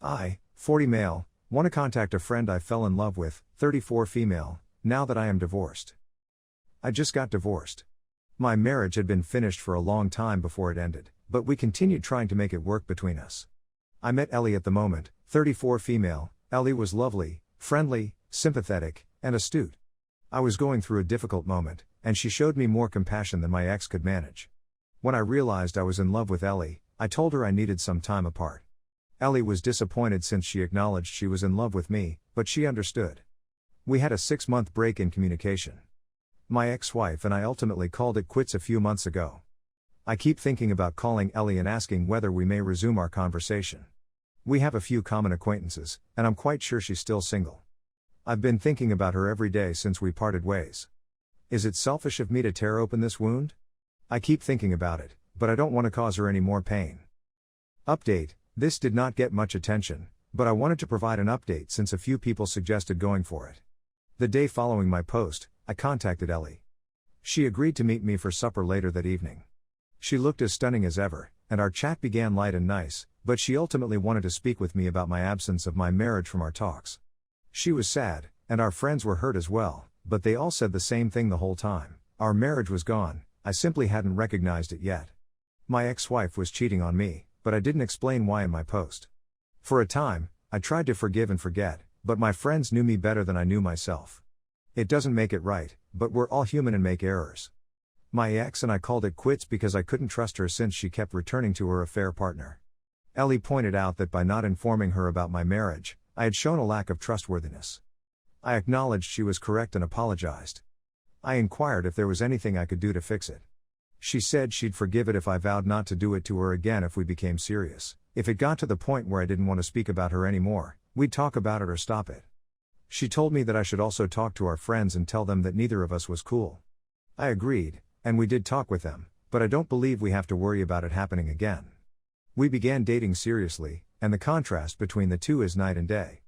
I, 40 male, want to contact a friend I fell in love with, 34 female, now that I am divorced. I just got divorced. My marriage had been finished for a long time before it ended, but we continued trying to make it work between us. I met Ellie at the moment, 34 female. Ellie was lovely, friendly, sympathetic, and astute. I was going through a difficult moment, and she showed me more compassion than my ex could manage. When I realized I was in love with Ellie, I told her I needed some time apart. Ellie was disappointed since she acknowledged she was in love with me, but she understood. We had a 6-month break in communication. My ex-wife and I ultimately called it quits a few months ago. I keep thinking about calling Ellie and asking whether we may resume our conversation. We have a few common acquaintances, and I'm quite sure she's still single. I've been thinking about her every day since we parted ways. Is it selfish of me to tear open this wound? I keep thinking about it, but I don't want to cause her any more pain. Update: this did not get much attention, but I wanted to provide an update since a few people suggested going for it. The day following my post, I contacted Ellie. She agreed to meet me for supper later that evening. She looked as stunning as ever, and our chat began light and nice, but she ultimately wanted to speak with me about my absence of my marriage from our talks. She was sad, and our friends were hurt as well, but they all said the same thing the whole time: our marriage was gone, I simply hadn't recognized it yet. My ex-wife was cheating on me, but I didn't explain why in my post. For a time, I tried to forgive and forget, but my friends knew me better than I knew myself. It doesn't make it right, but we're all human and make errors. My ex and I called it quits because I couldn't trust her since she kept returning to her affair partner. Ellie pointed out that by not informing her about my marriage, I had shown a lack of trustworthiness. I acknowledged she was correct and apologized. I inquired if there was anything I could do to fix it. She said she'd forgive it if I vowed not to do it to her again if we became serious. If it got to the point where I didn't want to speak about her anymore, we'd talk about it or stop it. She told me that I should also talk to our friends and tell them that neither of us was cool. I agreed, and we did talk with them, but I don't believe we have to worry about it happening again. We began dating seriously, and the contrast between the two is night and day.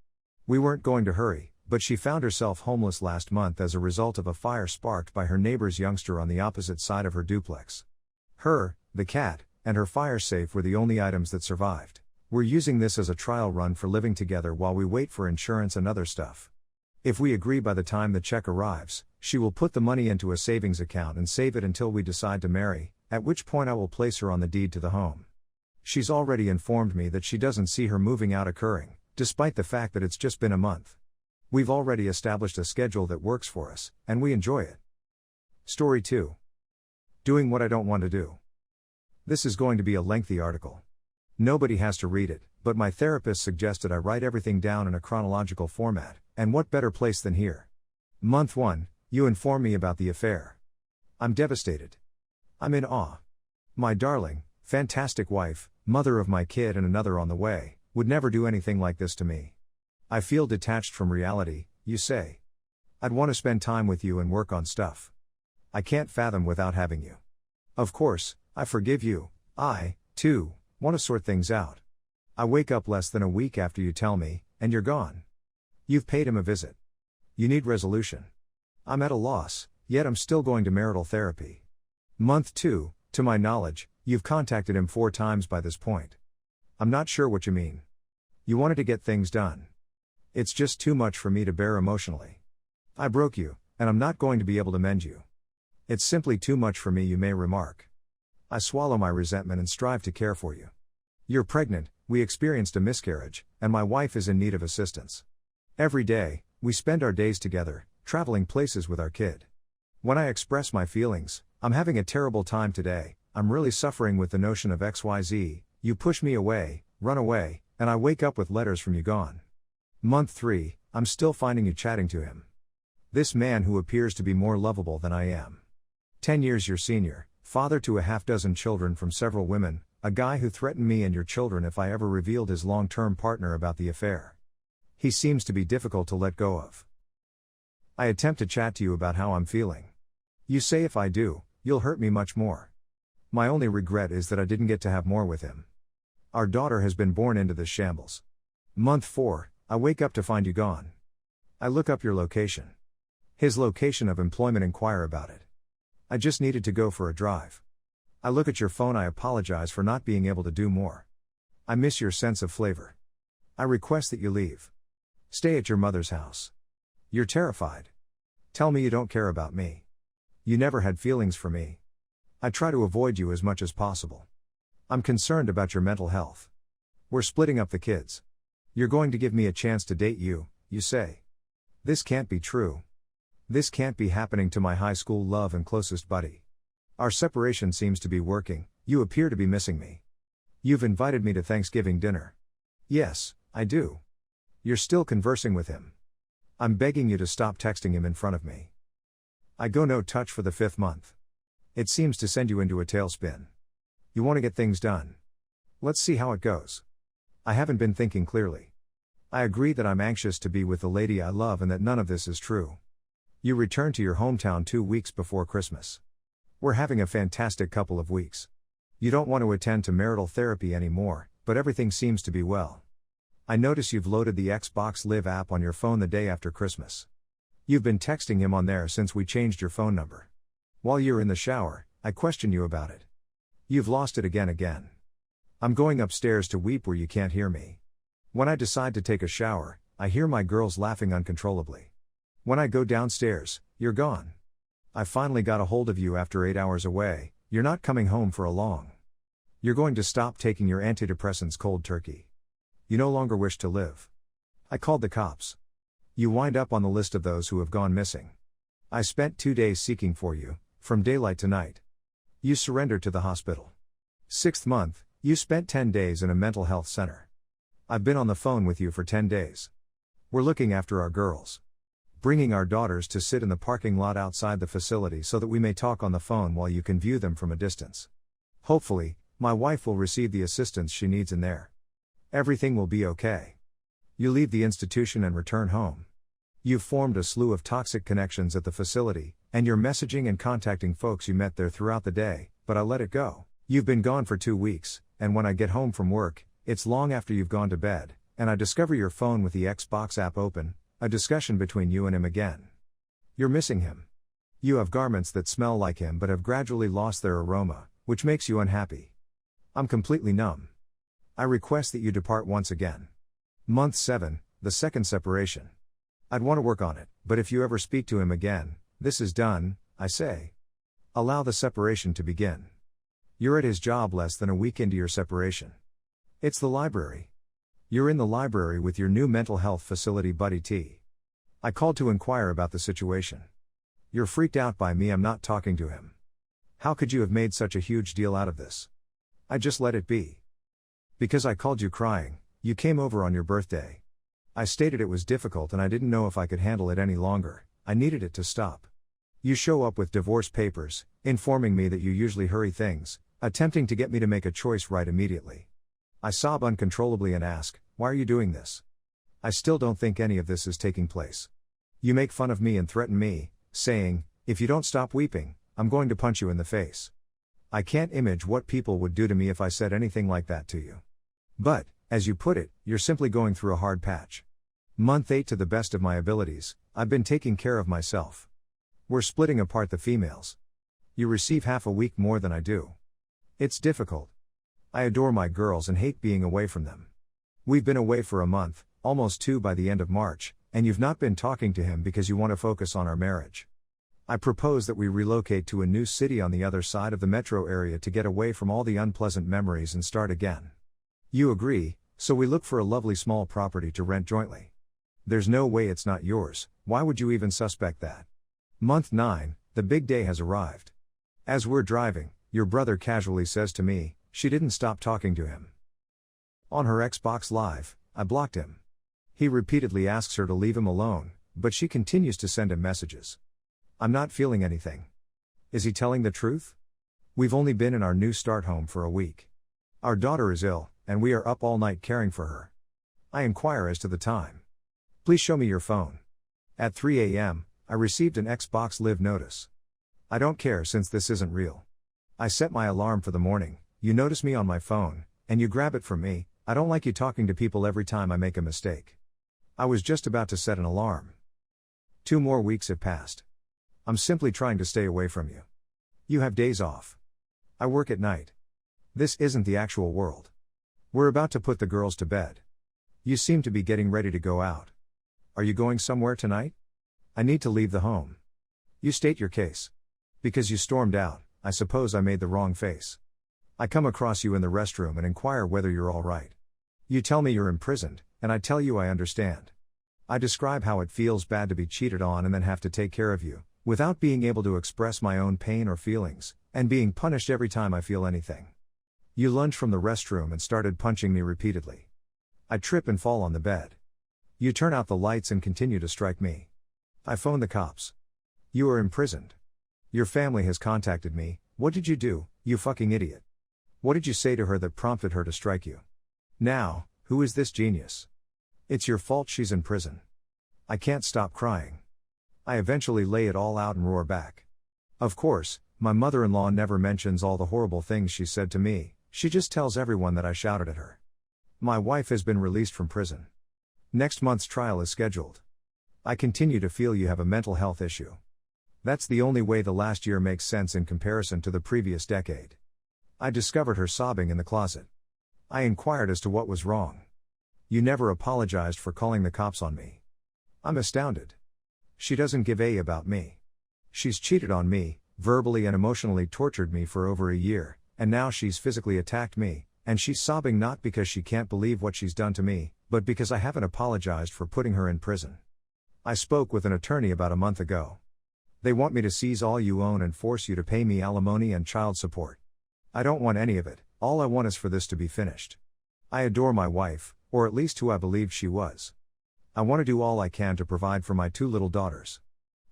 We weren't going to hurry, but she found herself homeless last month as a result of a fire sparked by her neighbor's youngster on the opposite side of her duplex. Her, the cat, and her fire safe were the only items that survived. We're using this as a trial run for living together while we wait for insurance and other stuff. If we agree by the time the check arrives, she will put the money into a savings account and save it until we decide to marry, at which point I will place her on the deed to the home. She's already informed me that she doesn't see her moving out occurring, despite the fact that it's just been a month. We've already established a schedule that works for us, and we enjoy it. Story 2. Doing what I don't want to do. This is going to be a lengthy article. Nobody has to read it, but my therapist suggested I write everything down in a chronological format, and what better place than here? Month 1, you inform me about the affair. I'm devastated. I'm in awe. My darling, fantastic wife, mother of my kid and another on the way, would never do anything like this to me. I feel detached from reality, you say. I'd want to spend time with you and work on stuff. I can't fathom without having you. Of course, I forgive you. I, too, want to sort things out. I wake up less than a week after you tell me, and you're gone. You've paid him a visit. You need resolution. I'm at a loss, yet I'm still going to marital therapy. Month 2, to my knowledge, you've contacted him 4 times by this point. I'm not sure what you mean. You wanted to get things done. It's just too much for me to bear emotionally. I broke you, and I'm not going to be able to mend you. It's simply too much for me, you may remark. I swallow my resentment and strive to care for you. You're pregnant, we experienced a miscarriage, and my wife is in need of assistance. Every day, we spend our days together, traveling places with our kid. When I express my feelings, I'm having a terrible time today, I'm really suffering with the notion of XYZ, you push me away, run away, and I wake up with letters from you gone. Month 3, I'm still finding you chatting to him. This man who appears to be more lovable than I am. 10 years your senior, father to a half-dozen children from several women, a guy who threatened me and your children if I ever revealed his long-term partner about the affair. He seems to be difficult to let go of. I attempt to chat to you about how I'm feeling. You say if I do, you'll hurt me much more. My only regret is that I didn't get to have more with him. Our daughter has been born into this shambles. Month 4, I wake up to find you gone. I look up your location. His location of employment, inquire about it. I just needed to go for a drive. I look at your phone, I apologize for not being able to do more. I miss your sense of flavor. I request that you leave. Stay at your mother's house. You're terrified. Tell me you don't care about me. You never had feelings for me. I try to avoid you as much as possible. I'm concerned about your mental health. We're splitting up the kids. You're going to give me a chance to date you, you say. This can't be true. This can't be happening to my high school love and closest buddy. Our separation seems to be working, you appear to be missing me. You've invited me to Thanksgiving dinner. Yes, I do. You're still conversing with him. I'm begging you to stop texting him in front of me. I go no touch for the 5th month. It seems to send you into a tailspin. You want to get things done. Let's see how it goes. I haven't been thinking clearly. I agree that I'm anxious to be with the lady I love and that none of this is true. You return to your hometown 2 weeks before Christmas. We're having a fantastic couple of weeks. You don't want to attend to marital therapy anymore, but everything seems to be well. I notice you've loaded the Xbox Live app on your phone the day after Christmas. You've been texting him on there since we changed your phone number. While you're in the shower, I question you about it. You've lost it again. I'm going upstairs to weep where you can't hear me. When I decide to take a shower, I hear my girls laughing uncontrollably. When I go downstairs, you're gone. I finally got a hold of you after 8 hours away, you're not coming home for a long. You're going to stop taking your antidepressants cold turkey. You no longer wish to live. I called the cops. You wind up on the list of those who have gone missing. I spent 2 days seeking for you, from daylight to night. You surrendered to the hospital. 6th month, you spent 10 days in a mental health center. I've been on the phone with you for 10 days. We're looking after our girls. Bringing our daughters to sit in the parking lot outside the facility so that we may talk on the phone while you can view them from a distance. Hopefully, my wife will receive the assistance she needs in there. Everything will be okay. You leave the institution and return home. You've formed a slew of toxic connections at the facility, and you're messaging and contacting folks you met there throughout the day, but I let it go. You've been gone for 2 weeks, and when I get home from work, it's long after you've gone to bed, and I discover your phone with the Xbox app open, a discussion between you and him again. You're missing him. You have garments that smell like him but have gradually lost their aroma, which makes you unhappy. I'm completely numb. I request that you depart once again. Month 7, the second separation. I'd want to work on it, but if you ever speak to him again, this is done, I say. Allow the separation to begin. You're at his job less than a week into your separation. It's the library. You're in the library with your new mental health facility buddy T. I called to inquire about the situation. You're freaked out by me. I'm not talking to him. How could you have made such a huge deal out of this? I just let it be. Because I called you crying, you came over on your birthday. I stated it was difficult and I didn't know if I could handle it any longer, I needed it to stop. You show up with divorce papers, informing me that you usually hurry things, attempting to get me to make a choice right immediately. I sob uncontrollably and ask, why are you doing this? I still don't think any of this is taking place. You make fun of me and threaten me, saying, if you don't stop weeping, I'm going to punch you in the face. I can't imagine what people would do to me if I said anything like that to you. But, as you put it, you're simply going through a hard patch. Month 8 to the best of my abilities, I've been taking care of myself. We're splitting apart the females. You receive half a week more than I do. It's difficult. I adore my girls and hate being away from them. We've been away for a month, almost 2 by the end of March, and you've not been talking to him because you want to focus on our marriage. I propose that we relocate to a new city on the other side of the metro area to get away from all the unpleasant memories and start again. You agree, so we look for a lovely small property to rent jointly. There's no way it's not yours, why would you even suspect that? Month 9, the big day has arrived. As we're driving, your brother casually says to me, she didn't stop talking to him. On her Xbox Live, I blocked him. He repeatedly asks her to leave him alone, but she continues to send him messages. I'm not feeling anything. Is he telling the truth? We've only been in our new start home for a week. Our daughter is ill, and we are up all night caring for her. I inquire as to the time. Please show me your phone. At 3 a.m., I received an Xbox Live notice. I don't care since this isn't real. I set my alarm for the morning, you notice me on my phone, and you grab it from me. I don't like you talking to people every time I make a mistake. I was just about to set an alarm. 2 more weeks have passed. I'm simply trying to stay away from you. You have days off. I work at night. This isn't the actual world. We're about to put the girls to bed. You seem to be getting ready to go out. Are you going somewhere tonight? I need to leave the home. You state your case. Because you stormed out, I suppose I made the wrong face. I come across you in the restroom and inquire whether you're all right. You tell me you're imprisoned, and I tell you I understand. I describe how it feels bad to be cheated on and then have to take care of you, without being able to express my own pain or feelings, and being punished every time I feel anything. You lunge from the restroom and started punching me repeatedly. I trip and fall on the bed. You turn out the lights and continue to strike me. I phone the cops. You are imprisoned. Your family has contacted me. What did you do, you fucking idiot? What did you say to her that prompted her to strike you? Now, who is this genius? It's your fault she's in prison. I can't stop crying. I eventually lay it all out and roar back. Of course, my mother-in-law never mentions all the horrible things she said to me, she just tells everyone that I shouted at her. My wife has been released from prison. Next month's trial is scheduled. I continue to feel you have a mental health issue. That's the only way the last year makes sense in comparison to the previous decade. I discovered her sobbing in the closet. I inquired as to what was wrong. You never apologized for calling the cops on me. I'm astounded. She doesn't give a about me. She's cheated on me, verbally and emotionally tortured me for over a year, and now she's physically attacked me, and she's sobbing not because she can't believe what she's done to me, but because I haven't apologized for putting her in prison. I spoke with an attorney about a month ago. They want me to seize all you own and force you to pay me alimony and child support. I don't want any of it, all I want is for this to be finished. I adore my wife, or at least who I believed she was. I want to do all I can to provide for my 2 little daughters.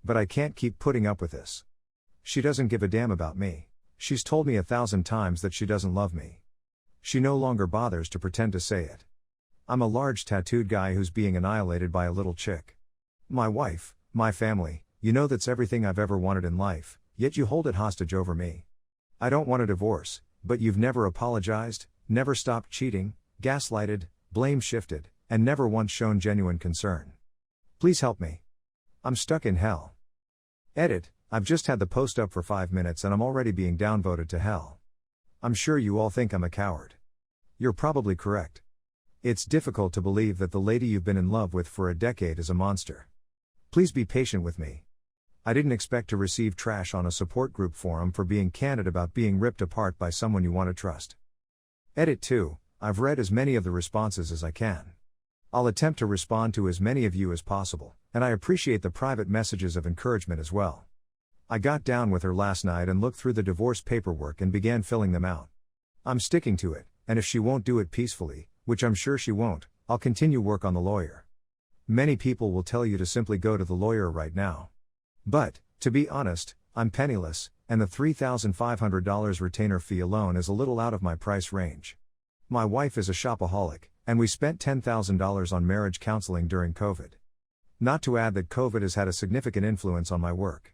But I can't keep putting up with this. She doesn't give a damn about me. She's told me 1,000 times that she doesn't love me. She no longer bothers to pretend to say it. I'm a large tattooed guy who's being annihilated by a little chick. My wife, my family, you know that's everything I've ever wanted in life, yet you hold it hostage over me. I don't want a divorce, but you've never apologized, never stopped cheating, gaslighted, blame shifted, and never once shown genuine concern. Please help me. I'm stuck in hell. Edit, I've just had the post up for 5 minutes and I'm already being downvoted to hell. I'm sure you all think I'm a coward. You're probably correct. It's difficult to believe that the lady you've been in love with for a decade is a monster. Please be patient with me. I didn't expect to receive trash on a support group forum for being candid about being ripped apart by someone you want to trust. Edit 2, I've read as many of the responses as I can. I'll attempt to respond to as many of you as possible, and I appreciate the private messages of encouragement as well. I got down with her last night and looked through the divorce paperwork and began filling them out. I'm sticking to it, and if she won't do it peacefully, which I'm sure she won't, I'll continue work on the lawyer. Many people will tell you to simply go to the lawyer right now. But, to be honest, I'm penniless, and the $3,500 retainer fee alone is a little out of my price range. My wife is a shopaholic, and we spent $10,000 on marriage counseling during COVID. Not to add that COVID has had a significant influence on my work.